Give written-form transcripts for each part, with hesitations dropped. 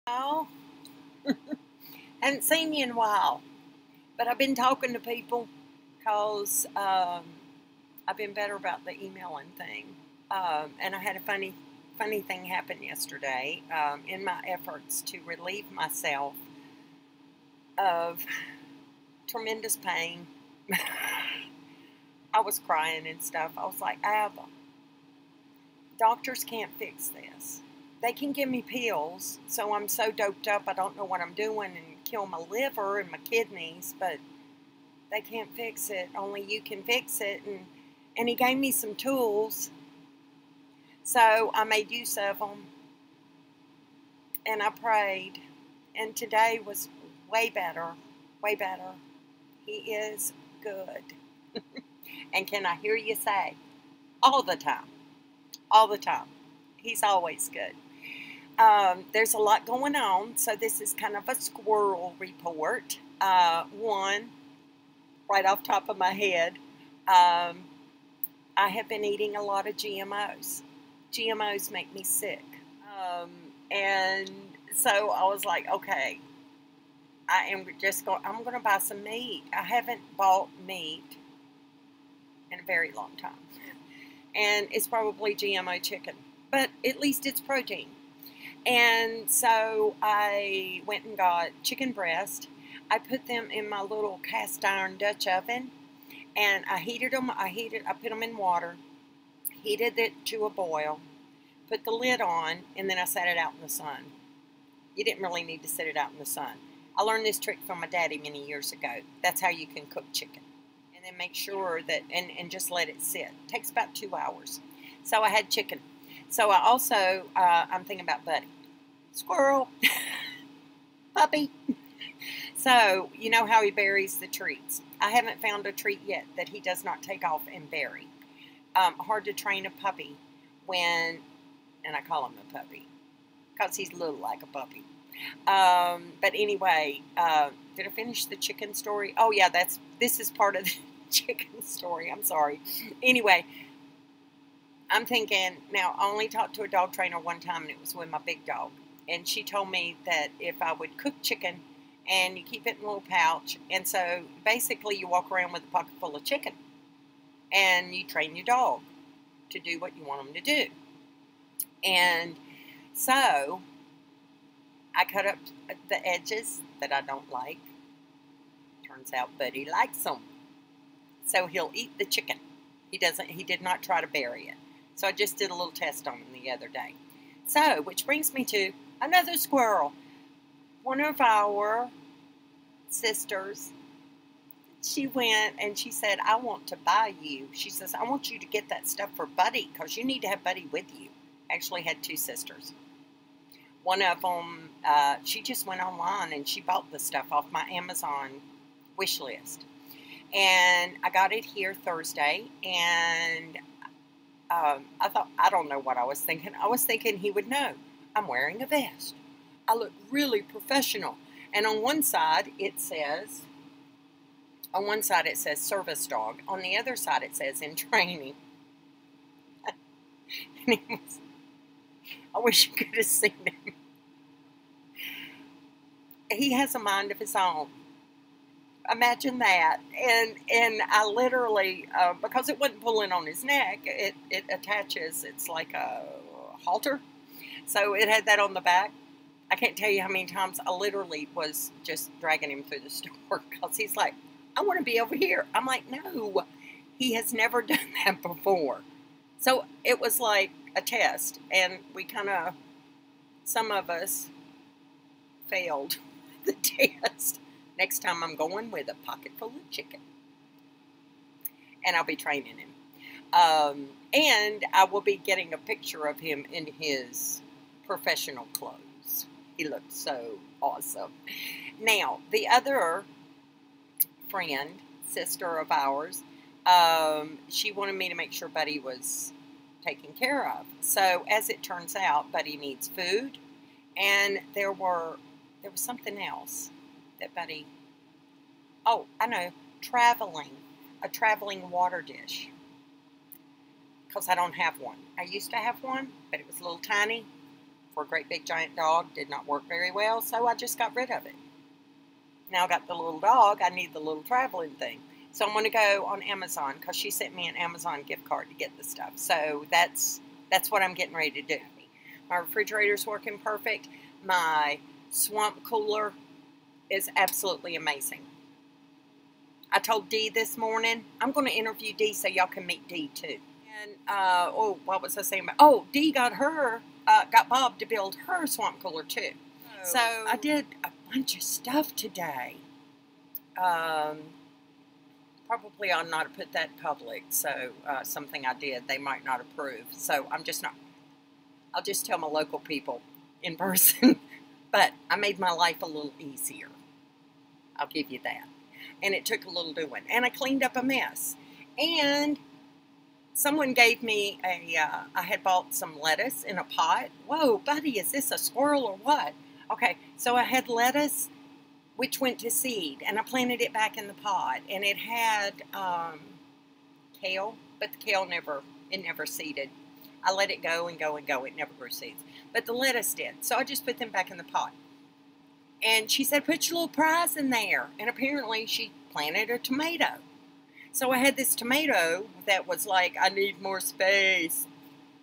Oh, hadn't seen you in a while, but I've been talking to people because I've been better about the emailing thing. And I had a funny thing happen yesterday in my efforts to relieve myself of tremendous pain. I was crying and stuff. I was like, Abba, doctors can't fix this. They can give me pills, so I'm so doped up I don't know what I'm doing and kill my liver and my kidneys, but they can't fix it. Only you can fix it. And he gave me some tools, so I made use of them, and I prayed. And today was way better, way better. He is good. And can I hear you say, all the time, all the time. He's always good. There's a lot going on, so this is kind of a squirrel report. One, right off top of my head, I have been eating a lot of GMOs. GMOs make me sick. And so I was like, okay, I'm going to buy some meat. I haven't bought meat in a very long time. And it's probably GMO chicken, but at least it's protein. And so I went and got chicken breast. I put them in my little cast iron Dutch oven, and I heated them. I put them in water, heated it to a boil, put the lid on, and then I set it out in the sun. You didn't really need to set it out in the sun. I learned this trick from my daddy many years ago. That's how you can cook chicken. And then make sure that, and just let it sit. It takes about 2 hours. So I had chicken. So I also, I'm thinking about Buddy. Squirrel. Puppy. So, you know how he buries the treats. I haven't found a treat yet that he does not take off and bury. Hard to train a puppy when, and I call him a puppy, because he's little like a puppy. But anyway, did I finish the chicken story? Oh yeah, this is part of the chicken story. I'm sorry. Anyway, I'm thinking, now I only talked to a dog trainer one time, and it was with my big dog. And she told me that if I would cook chicken and you keep it in a little pouch, and so basically you walk around with a pocket full of chicken and you train your dog to do what you want them to do. And so I cut up the edges that I don't like. Turns out Buddy likes them. So he'll eat the chicken. He did not try to bury it. So I just did a little test on him the other day. So, which brings me to another squirrel. One of our sisters, she went and she said, I want to buy you. She says, I want you to get that stuff for Buddy because you need to have Buddy with you. Actually had two sisters. One of them, she just went online and she bought the stuff off my Amazon wish list. And I got it here Thursday, and I don't know what I was thinking. I was thinking he would know. I'm wearing a vest. I look really professional. And on one side it says service dog. On the other side it says in training. I wish you could have seen him. He has a mind of his own. Imagine that. And I literally, because it wasn't pulling on his neck, it attaches, it's like a halter. So it had that on the back. I can't tell you how many times I literally was just dragging him through the store because he's like, I want to be over here. I'm like, no, he has never done that before. So it was like a test, and we kind of, some of us failed the test. Next time I'm going with a pocket full of chicken. And I'll be training him. And I will be getting a picture of him in his professional clothes. He looks so awesome. Now, the other friend, sister of ours, she wanted me to make sure Buddy was taken care of. So, as it turns out, Buddy needs food. And there was something else that Buddy, oh, I know, a traveling water dish, because I don't have one. I used to have one, but it was a little tiny, for a great big giant dog did not work very well, so I just got rid of it. Now I got the little dog, I need the little traveling thing. So I'm going to go on Amazon because she sent me an Amazon gift card to get the stuff. So that's what I'm getting ready to do. My refrigerator's working perfect. My swamp cooler is absolutely amazing. I told Dee this morning, I'm going to interview Dee so y'all can meet Dee too. And, what was I saying about? Oh, Dee got Bob to build her swamp cooler too. So I did a bunch of stuff today. Probably ought not have put that public, so something I did they might not approve. So I'll just tell my local people in person. But I made my life a little easier. I'll give you that. And it took a little doing. And I cleaned up a mess. And someone gave me I had bought some lettuce in a pot. Whoa, buddy, is this a squirrel or what? Okay, so I had lettuce, which went to seed, and I planted it back in the pot. And it had kale, but the kale never seeded. I let it go and go and go. It never grew seeds. But the lettuce did. So I just put them back in the pot. And she said, put your little prize in there. And apparently she planted a tomato. So I had this tomato that was like, I need more space.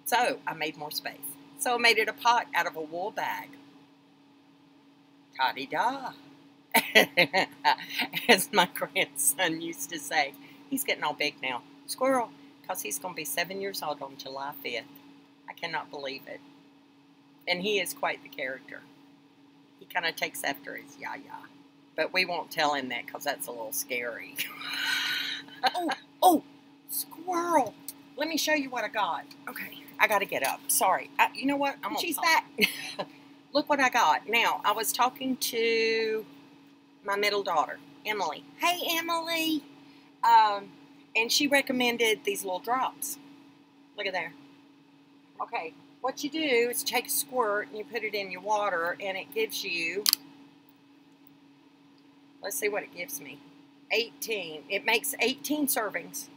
So I made more space. So I made it a pot out of a wool bag. Ta-di-da. As my grandson used to say. He's getting all big now. Squirrel. Because he's going to be 7 years old on July 5th. I cannot believe it. And he is quite the character. He kind of takes after his yaya. But we won't tell him that because that's a little scary. Oh, squirrel. Let me show you what I got. Okay, I got to get up. Sorry. You know what? She's back. Look what I got. Now, I was talking to my middle daughter, Emily. Hey, Emily. And she recommended these little drops. Look at there. Okay, what you do is take a squirt and you put it in your water, and it gives you, let's see what it gives me, 18. It makes 18 servings.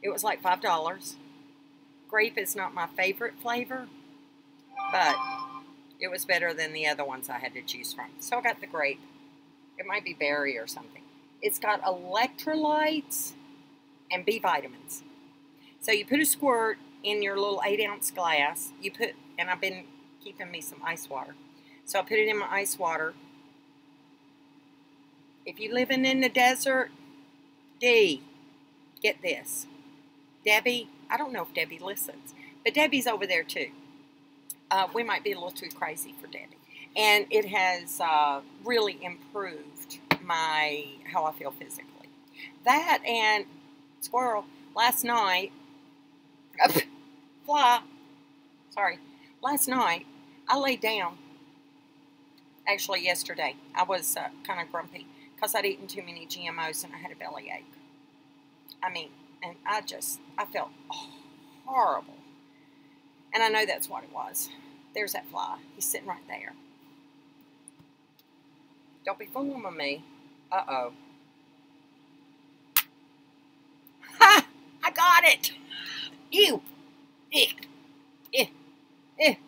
It was like $5. Grape is not my favorite flavor, but it was better than the other ones I had to choose from. So I got the grape. It might be berry or something. It's got electrolytes and B vitamins. So you put a squirt in your little 8-ounce glass. And I've been keeping me some ice water. So I put it in my ice water. If you're living in the desert, Dee, get this. Debbie, I don't know if Debbie listens, but Debbie's over there too. We might be a little too crazy for Debbie. And it has really improved how I feel physically. That and squirrel, last night, last night, I laid down, actually yesterday, I was kind of grumpy, because I'd eaten too many GMOs and I had a bellyache. I mean, and I felt horrible. And I know that's what it was. There's that fly. He's sitting right there. Don't be fooling with me. Uh-oh. Ha! I got it! Ew!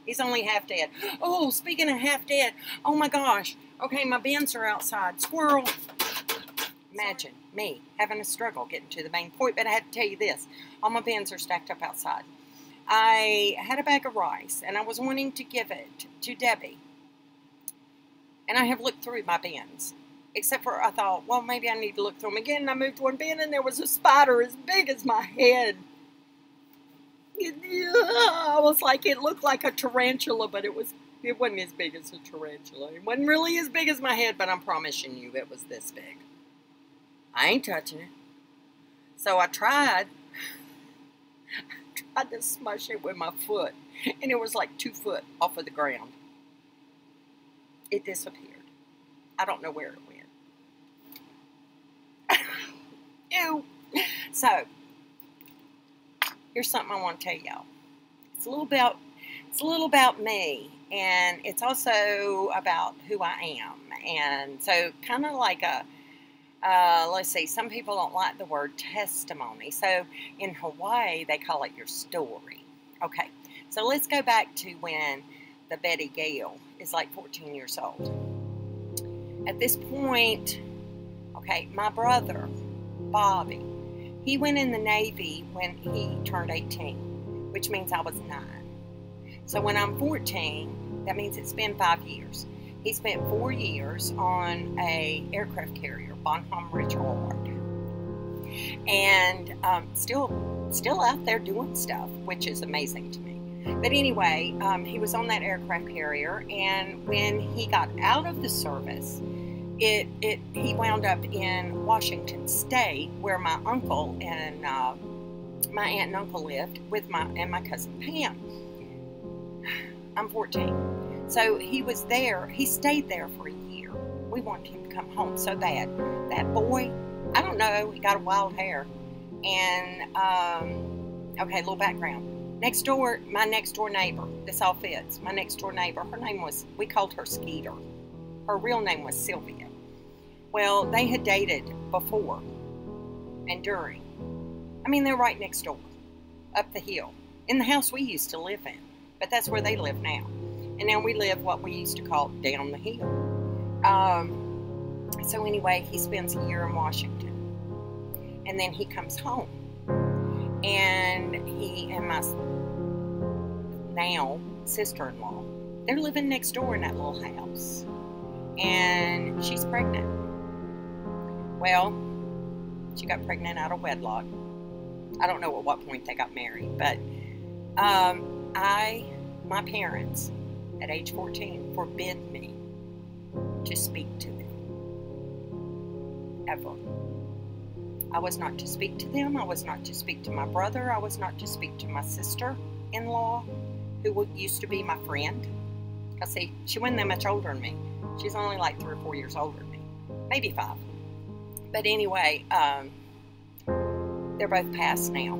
He's only half dead. Oh, speaking of half dead, oh my gosh. Okay, my bins are outside. Squirrel. Imagine me having a struggle getting to the main point, but I had to tell you this. All my bins are stacked up outside. I had a bag of rice, and I was wanting to give it to Debbie. And I have looked through my bins. Except for I thought, well, maybe I need to look through them again. And I moved one bin, and there was a spider as big as my head. I was like, it looked like a tarantula, but it wasn't as big as a tarantula. It wasn't really as big as my head, but I'm promising you it was this big. I ain't touching it. So I tried to smush it with my foot, and it was like 2 foot off of the ground. It disappeared. I don't know where it went. Ew. So, here's something I want to tell y'all. It's a little about me, and it's also about who I am. And so, kind of like let's see, some people don't like the word testimony. So, in Hawaii, they call it your story. Okay, so let's go back to when the Betty Gale, is like 14 years old. At this point, okay, my brother, Bobby, he went in the Navy when he turned 18, which means I was 9. So when I'm 14, that means it's been 5 years. He spent 4 years on a aircraft carrier, Bonhomme Richard, and still out there doing stuff, which is amazing to me. But anyway, he was on that aircraft carrier, and when he got out of the service, he wound up in Washington State, where my uncle and my aunt and uncle lived with my cousin Pam. I'm 14. So he was there. He stayed there for a year. We wanted him to come home so bad. That boy, I don't know, he got wild hair. And, okay, a little background. Next door, my next door neighbor, this all fits. My next door neighbor, her name was, we called her Skeeter. Her real name was Sylvia. Well, they had dated before and during. I mean, they're right next door, up the hill, in the house we used to live in. But that's where they live now. And now we live what we used to call down the hill. So anyway, he spends a year in Washington. And then he comes home. And he and my now sister-in-law, they're living next door in that little house. And she's pregnant. Well, she got pregnant out of wedlock. I don't know at what point they got married, but my parents, at age 14, forbid me to speak to them. Ever. I was not to speak to them. I was not to speak to my brother. I was not to speak to my sister-in-law, who used to be my friend. Because, see, she wasn't that much older than me. She's only like 3 or 4 years older than me. Maybe 5. But anyway, they're both passed now.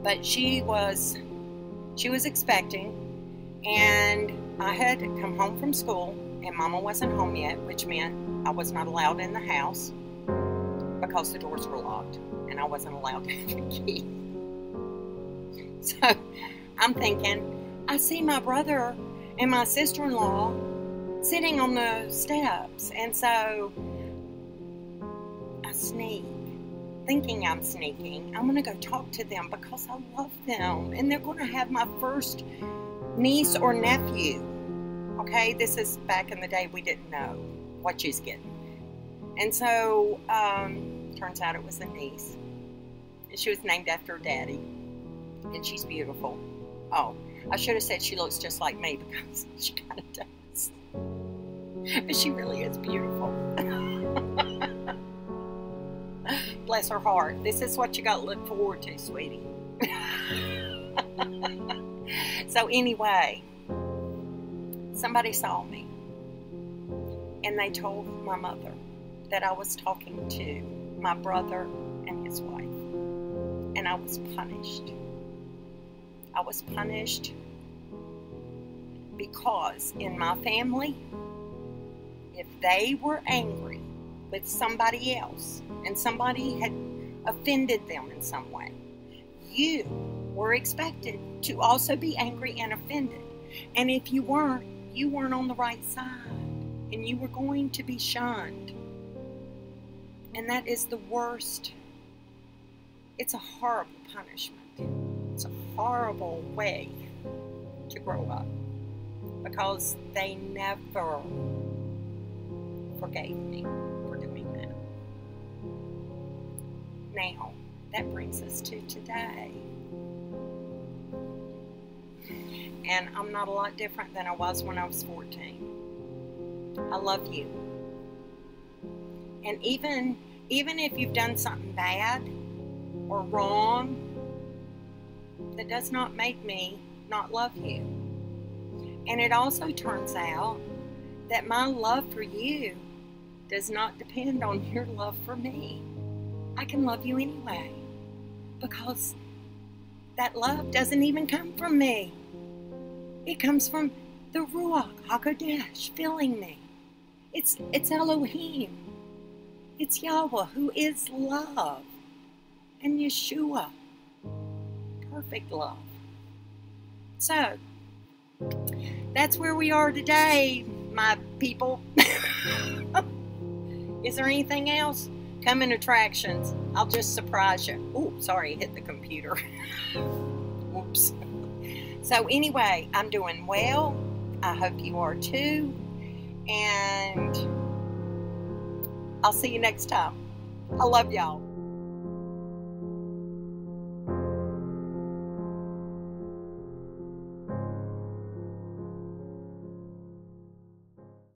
But she was expecting, and I had come home from school, and Mama wasn't home yet, which meant I was not allowed in the house because the doors were locked, and I wasn't allowed to have a key. So I'm thinking, I see my brother and my sister-in-law sitting on the steps, and so I sneak, thinking I'm sneaking. I'm going to go talk to them because I love them, and they're going to have my first niece or nephew. Okay, this is back in the day we didn't know what she's getting. And so, turns out it was a niece. And she was named after her daddy. And she's beautiful. Oh, I should have said she looks just like me because she kind of does. But she really is beautiful. Bless her heart. This is what you got to look forward to, sweetie. So anyway, somebody saw me. And they told my mother that I was talking to my brother and his wife. And I was punished. I was punished because in my family, if they were angry with somebody else and somebody had offended them in some way, you were expected to also be angry and offended. And if you weren't on the right side, and you were going to be shunned. And that is the worst. It's a horrible punishment. It's a horrible way to grow up, because they never forgave me for doing that. Now, that brings us to today. And I'm not a lot different than I was when I was 14. I love you. And even if you've done something bad or wrong, that does not make me not love you. And it also turns out that my love for you does not depend on your love for me. I can love you anyway, because that love doesn't even come from me. It comes from the Ruach HaKodesh filling me. It's Elohim. It's Yahweh, who is love. And Yeshua, perfect love. So, that's where we are today, my people. Is there anything else? Coming attractions. I'll just surprise you. Oh, sorry, hit the computer. Whoops. So anyway, I'm doing well. I hope you are too. And I'll see you next time. I love y'all.